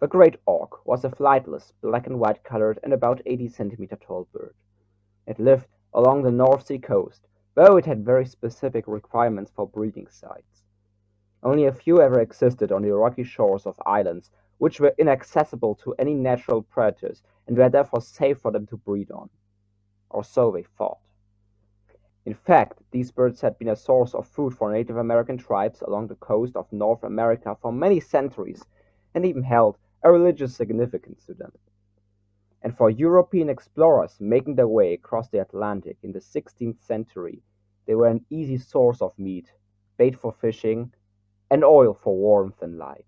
The Great Auk was a flightless, black and white colored and about 80 cm tall bird. It lived along the North Sea coast, though it had very specific requirements for breeding sites. Only a few ever existed on the rocky shores of islands which were inaccessible to any natural predators and were therefore safe for them to breed on. Or so they thought. In fact, these birds had been a source of food for Native American tribes along the coast of North America for many centuries and even held a religious significance to them. And for European explorers making their way across the Atlantic in the 16th century, they were an easy source of meat, bait for fishing, and oil for warmth and light.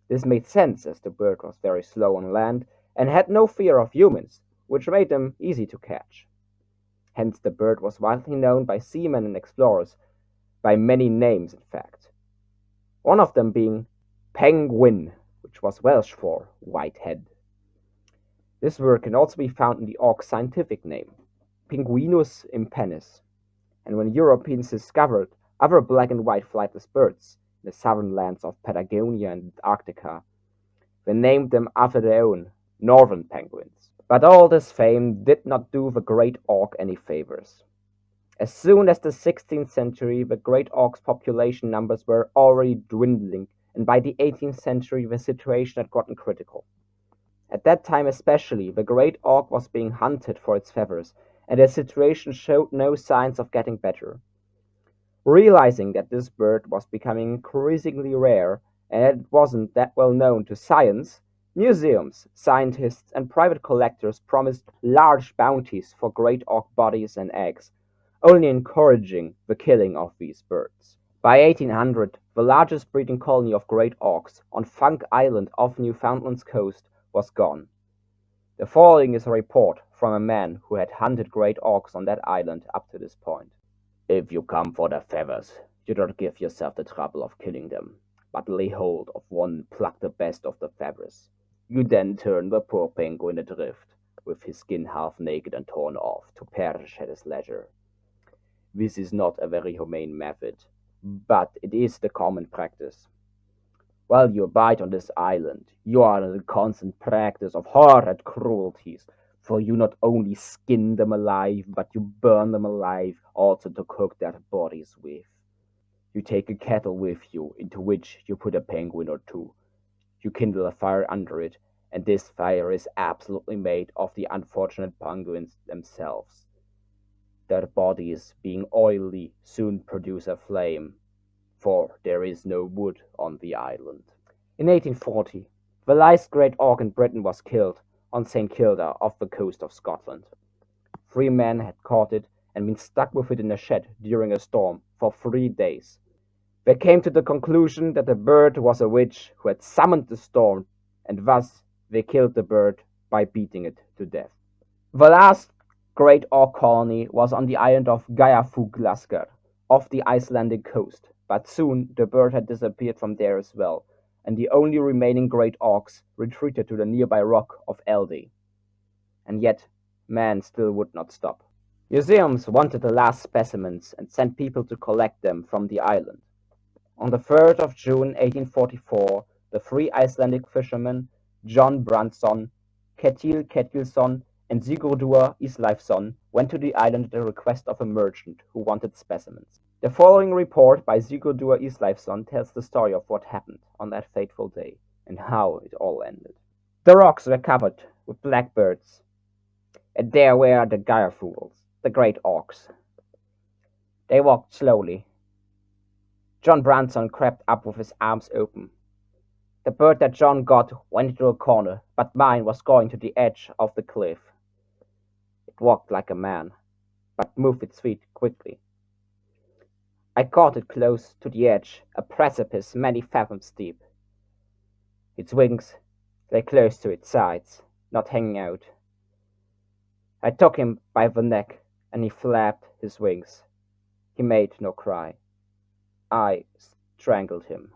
This made sense as the bird was very slow on land and had no fear of humans, which made them easy to catch. Hence the bird was widely known by seamen and explorers, by many names in fact. One of them being penguin, which was Welsh for whitehead. This word can also be found in the auk's scientific name, Pinguinus impennis, and when Europeans discovered other black and white flightless birds in the southern lands of Patagonia and Antarctica, they named them after their own northern penguins. But all this fame did not do the Great Auk any favors. As soon as the 16th century, the Great Auk's population numbers were already dwindling, and by the 18th century the situation had gotten critical. At that time especially, the Great Auk was being hunted for its feathers, and the situation showed no signs of getting better. Realizing that this bird was becoming increasingly rare, and it wasn't that well known to science, museums, scientists, and private collectors promised large bounties for Great Auk bodies and eggs, only encouraging the killing of these birds. By 1800, the largest breeding colony of Great Auks on Funk Island off Newfoundland's coast was gone. The following is a report from a man who had hunted Great Auks on that island up to this point. If you come for the feathers, you don't give yourself the trouble of killing them, but lay hold of one and pluck the best of the feathers. You then turn the poor penguin adrift, with his skin half naked and torn off, to perish at his leisure. This is not a very humane method, but it is the common practice. While you abide on this island, you are in the constant practice of horrid cruelties, for you not only skin them alive, but you burn them alive also to cook their bodies with. You take a kettle with you, into which you put a penguin or two. You kindle a fire under it, and this fire is absolutely made of the unfortunate penguins themselves. Their bodies, being oily, soon produce a flame, for there is no wood on the island. In 1840, the last great auk in Britain was killed on St. Kilda off the coast of Scotland. 3 men had caught it and been stuck with it in a shed during a storm for 3 days. They came to the conclusion that the bird was a witch who had summoned the storm, and thus they killed the bird by beating it to death. The last great auk colony was on the island of Eyjafjallajökull, off the Icelandic coast, but soon the bird had disappeared from there as well, and the only remaining great auks retreated to the nearby rock of Eldey. And yet man still would not stop. Museums wanted the last specimens and sent people to collect them from the island. On the 3rd of June 1844, the 3 Icelandic fishermen, John Brandsson, Ketil Ketilsson, and Sigurdur Isleifsson, went to the island at the request of a merchant who wanted specimens. The following report by Sigurdur Isleifsson tells the story of what happened on that fateful day and how it all ended. The rocks were covered with blackbirds, and there were the Geirfuls, the great auks. They walked slowly. John Brandsson crept up with his arms open. The bird that John got went into a corner, but mine was going to the edge of the cliff. It walked like a man, but moved its feet quickly. I caught it close to the edge, a precipice many fathoms deep. Its wings lay close to its sides, not hanging out. I took him by the neck, and he flapped his wings. He made no cry. I strangled him.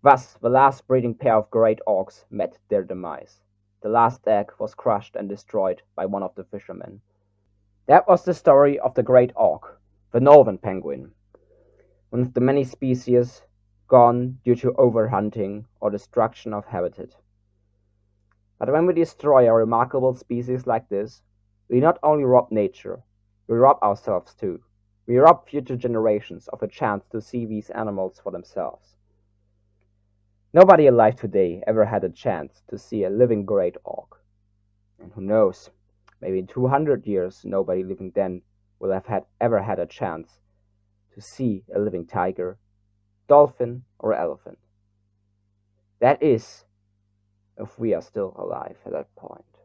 Thus the last breeding pair of great auks met their demise. The last egg was crushed and destroyed by one of the fishermen. That was the story of the great auk, the northern penguin, one of the many species gone due to overhunting or destruction of habitat. But when we destroy a remarkable species like this, we not only rob nature, we rob ourselves too. We rob future generations of a chance to see these animals for themselves. Nobody alive today ever had a chance to see a living great auk. And who knows, maybe in 200 years nobody living then will have ever had a chance to see a living tiger, dolphin, or elephant. That is, if we are still alive at that point.